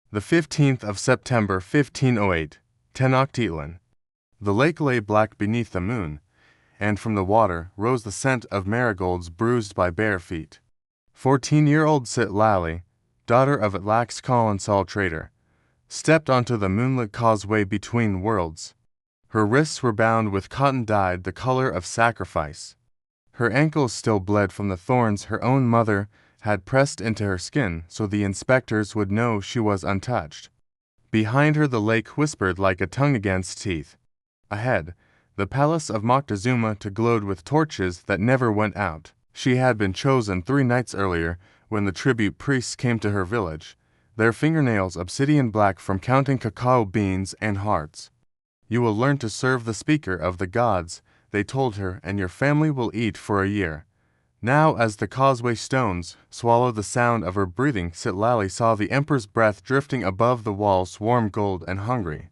The 15th of September 1508, Tenochtitlan. The lake lay black beneath the moon, and from the water rose the scent of marigolds bruised by bare feet. 14-year-old Citlali, daughter of Atlax Colonsal trader, stepped onto the moonlit causeway between worlds. Her wrists were bound with cotton dyed the color of sacrifice. Her ankles still bled from the thorns her own mother had pressed into her skin so the inspectors would know she was untouched. Behind her the lake whispered like a tongue against teeth. Ahead, the palace of Moctezuma II glowed with torches that never went out. She had been chosen 3 nights earlier when the tribute priests came to her village, their fingernails obsidian black from counting cacao beans and hearts. "You will learn to serve the speaker of the gods," they told her, "and your family will eat for a year." Now, as the causeway stones swallowed the sound of her breathing, Citlali saw the emperor's breath drifting above the walls, warm, gold, and hungry.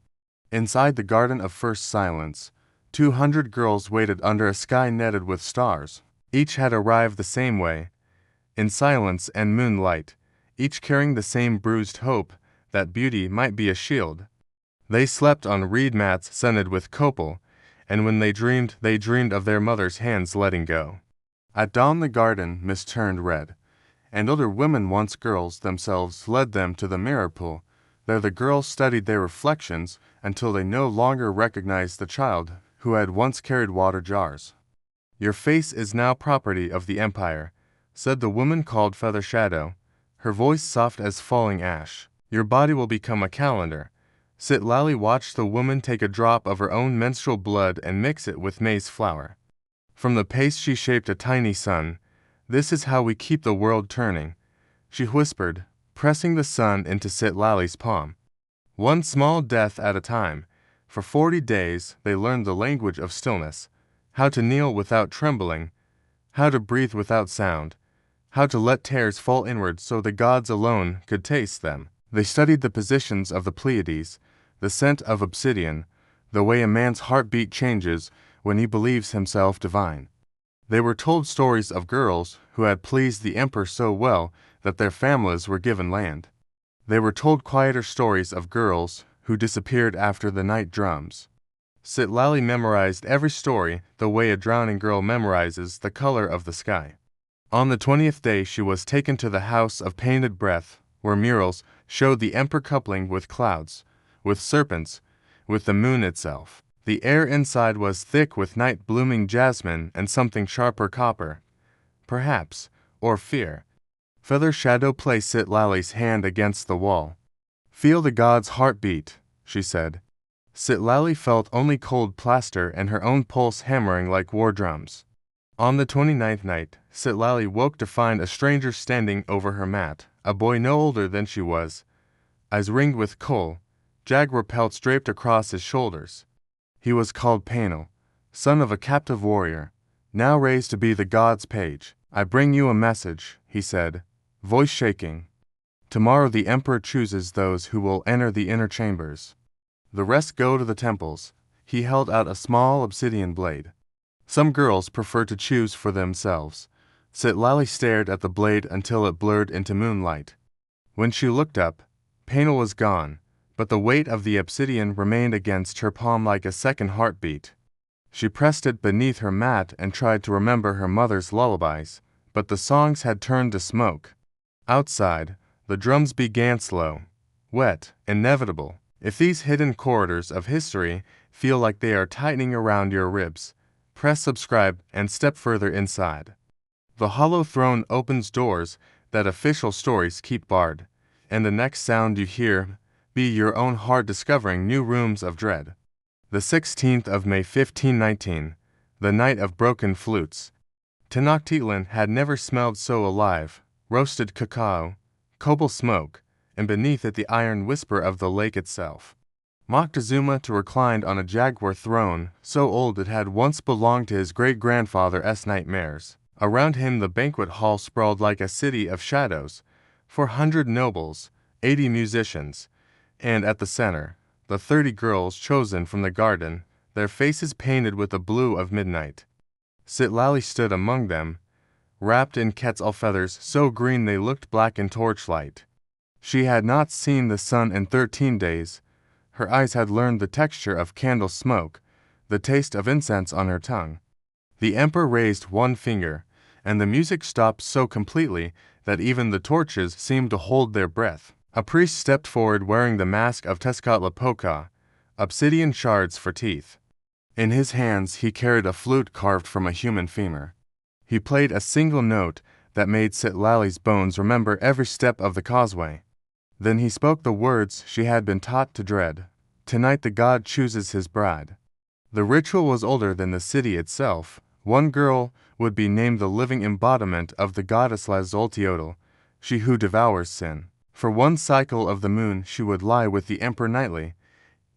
Inside the garden of first silence, 200 girls waited under a sky netted with stars. Each had arrived the same way, in silence and moonlight, each carrying the same bruised hope that beauty might be a shield. They slept on reed mats scented with copal, and when they dreamed of their mother's hands letting go. At dawn the garden mist turned red, and older women, once girls themselves, led them to the mirror pool. There the girls studied their reflections until they no longer recognized the child who had once carried water jars. "Your face is now property of the empire," said the woman called Feather Shadow, her voice soft as falling ash. "Your body will become a calendar." Citlali watched the woman take a drop of her own menstrual blood and mix it with maize flour. From the paste she shaped a tiny sun. "This is how we keep the world turning," she whispered, pressing the sun into Citlali's palm. One small death at a time. For 40 days they learned the language of stillness, how to kneel without trembling, how to breathe without sound, how to let tears fall inward so the gods alone could taste them. They studied the positions of the Pleiades, the scent of obsidian, the way a man's heartbeat changes when he believes himself divine. They were told stories of girls who had pleased the emperor so well that their families were given land. They were told quieter stories of girls who disappeared after the night drums. Citlali memorized every story the way a drowning girl memorizes the color of the sky. On the 20th day she was taken to the House of Painted Breath, where murals showed the emperor coupling with clouds, with serpents, with the moon itself. The air inside was thick with night-blooming jasmine and something sharper copper, perhaps, or fear. Feather Shadow placed Citlali's hand against the wall. "Feel the god's heartbeat," she said. Citlali felt only cold plaster and her own pulse hammering like war drums. On the 29th night, Citlali woke to find a stranger standing over her mat, a boy no older than she was, eyes ringed with kohl, jaguar pelts draped across his shoulders. He was called Panel, son of a captive warrior, now raised to be the god's page. "I bring you a message," he said, voice shaking. "Tomorrow the emperor chooses those who will enter the inner chambers. The rest go to the temples." He held out a small obsidian blade. Some girls prefer to choose for themselves. Citlali stared at the blade until it blurred into moonlight. When she looked up, Panel was gone, but the weight of the obsidian remained against her palm like a second heartbeat. She pressed it beneath her mat and tried to remember her mother's lullabies, but the songs had turned to smoke. Outside, the drums began slow, wet, inevitable. If these hidden corridors of history feel like they are tightening around your ribs, press subscribe and step further inside. The hollow throne opens doors that official stories keep barred, and the next sound you hear be your own heart discovering new rooms of dread. The 16th of May 1519, the night of broken flutes. Tenochtitlan had never smelled so alive. Roasted cacao, copal smoke, and beneath it the iron whisper of the lake itself. Moctezuma II reclined on a jaguar throne, so old it had once belonged to his great-grandfather's nightmares. Around him the banquet hall sprawled like a city of shadows, 400 nobles, 80 musicians, and at the center, the 30 girls chosen from the garden, their faces painted with the blue of midnight. Citlali stood among them, wrapped in quetzal feathers so green they looked black in torchlight. She had not seen the sun in 13 days. Her eyes had learned the texture of candle smoke, the taste of incense on her tongue. The emperor raised one finger, and the music stopped so completely that even the torches seemed to hold their breath. A priest stepped forward wearing the mask of Tezcatlipoca, obsidian shards for teeth. In his hands he carried a flute carved from a human femur. He played a single note that made Citlali's bones remember every step of the causeway. Then he spoke the words she had been taught to dread. Tonight the god chooses his bride. The ritual was older than the city itself. One girl would be named the living embodiment of the goddess Lazolteotl, she who devours sin. For one cycle of the moon she would lie with the emperor nightly,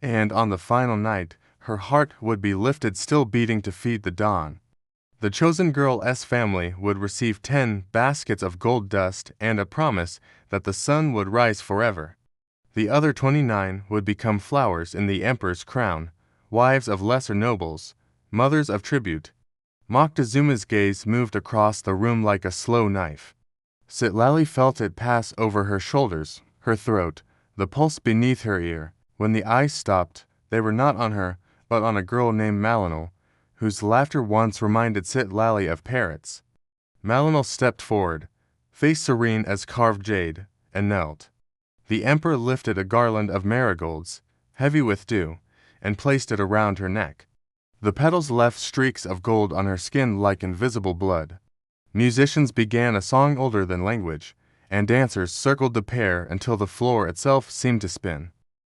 and on the final night her heart would be lifted still beating to feed the dawn. The chosen girl's family would receive 10 baskets of gold dust and a promise that the sun would rise forever. The other 29 would become flowers in the emperor's crown, wives of lesser nobles, mothers of tribute. Moctezuma's gaze moved across the room like a slow knife. Citlali felt it pass over her shoulders, her throat, the pulse beneath her ear. When the eyes stopped, they were not on her, but on a girl named Malinal, whose laughter once reminded Citlali of parrots. Malinal stepped forward, face serene as carved jade, and knelt. The emperor lifted a garland of marigolds, heavy with dew, and placed it around her neck. The petals left streaks of gold on her skin like invisible blood. Musicians began a song older than language, and dancers circled the pair until the floor itself seemed to spin.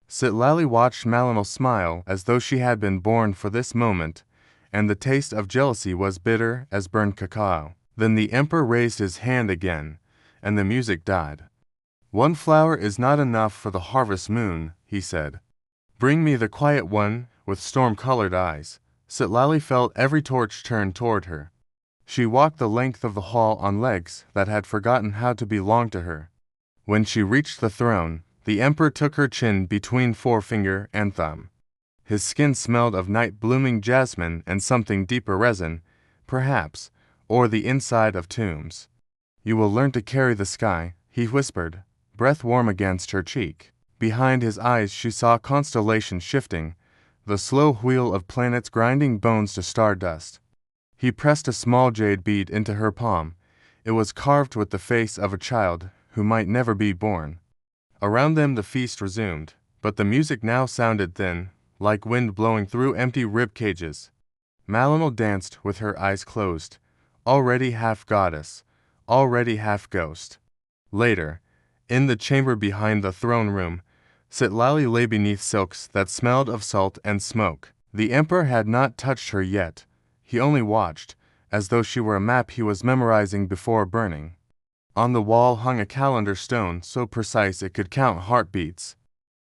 Citlali watched Malinal smile as though she had been born for this moment, and the taste of jealousy was bitter as burned cacao. Then the emperor raised his hand again, and the music died. "One flower is not enough for the harvest moon," he said. "Bring me the quiet one with storm-colored eyes." Citlali felt every torch turn toward her. She walked the length of the hall on legs that had forgotten how to belong to her. When she reached the throne, the emperor took her chin between forefinger and thumb. His skin smelled of night-blooming jasmine and something deeper resin, perhaps, or the inside of tombs. "You will learn to carry the sky," he whispered, breath warm against her cheek. Behind his eyes she saw constellations shifting, the slow wheel of planets grinding bones to stardust. He pressed a small jade bead into her palm. It was carved with the face of a child who might never be born. Around them the feast resumed, but the music now sounded thin, like wind blowing through empty rib cages. Malinal danced with her eyes closed, already half goddess, already half ghost. Later, in the chamber behind the throne room, Citlali lay beneath silks that smelled of salt and smoke. The emperor had not touched her yet. He only watched, as though she were a map he was memorizing before burning. On the wall hung a calendar stone so precise it could count heartbeats.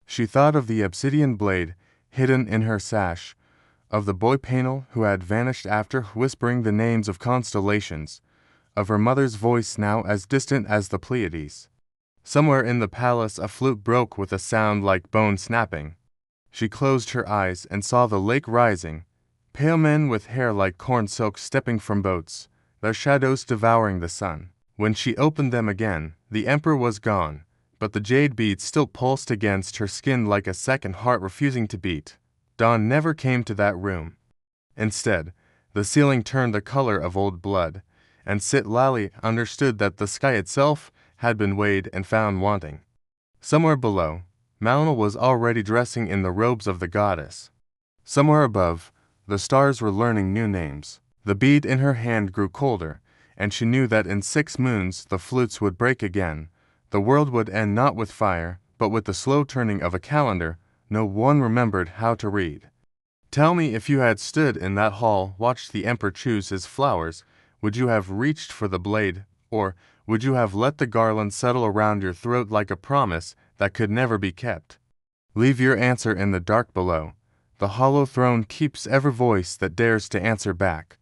She thought of the obsidian blade hidden in her sash, of the boy Panel who had vanished after whispering the names of constellations, of her mother's voice now as distant as the Pleiades. Somewhere in the palace a flute broke with a sound like bone snapping. She closed her eyes and saw the lake rising, pale men with hair like corn silk stepping from boats, their shadows devouring the sun. When she opened them again, the emperor was gone, but the jade beads still pulsed against her skin like a second heart refusing to beat. Dawn never came to that room. Instead, the ceiling turned the color of old blood, and Citlali understood that the sky itself had been weighed and found wanting. Somewhere below, Malinal was already dressing in the robes of the goddess. Somewhere above, the stars were learning new names. The bead in her hand grew colder, and she knew that in 6 moons the flutes would break again. The world would end not with fire, but with the slow turning of a calendar no one remembered how to read. "Tell me, if you had stood in that hall, watched the emperor choose his flowers, would you have reached for the blade, or would you have let the garland settle around your throat like a promise that could never be kept? Leave your answer in the dark below. The hollow throne keeps every voice that dares to answer back."